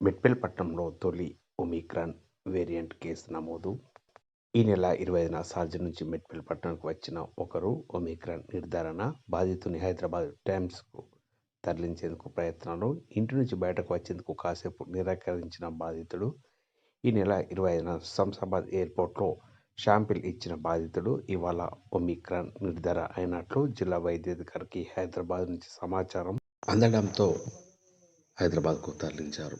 మెట్పల్ పట్టణంలో తొలి Omicron variant case నమోదు. ఈ నెల 25న సార్జన్ నుంచి మెట్పల్ పట్టణంకు వచ్చిన ఒకరు ఓమిక్రాన్ నిర్ధారణ. బాధితుని హైదరాబాద్ టైమ్స్కు తరలించేందుకు ప్రయత్నాలు. ఇంటి నుంచి బయటకు వచ్చేందుకు కాసేపు నిరాకరించిన బాధితుడు. ఈ నెల 25న శంషాబాద్ ఎయిర్పోర్ట్లో శాంపిల్ ఇచ్చిన బాధితుడు ఇవాళ ఓమిక్రాన్ నిర్ధారణ అయినట్లు జిల్లా వైద్యాధికారికి హైదరాబాద్ నుంచి సమాచారం అందడంతో హైదరాబాద్కు తరలించారు.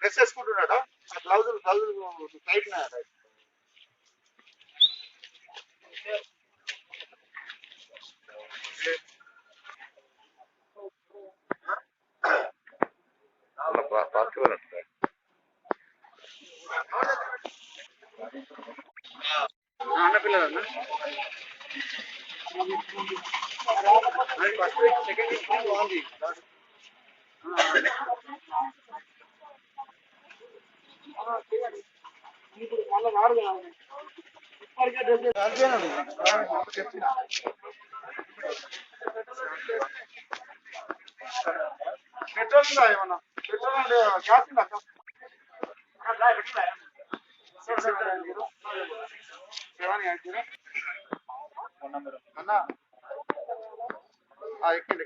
డ్రెస్ వేసుకుంటున్నాడా గ్లౌజులు టైట్ ఆడపిల్లదన్నా సెకండ్ బాగుంది. మళ్ళీ రాడు చెప్పిన పెట్రోల్ ఉందా ఏమన్నా? పెట్రోల్ అంటే గ్యాస్ ఉందా? అన్నా ఎక్కండి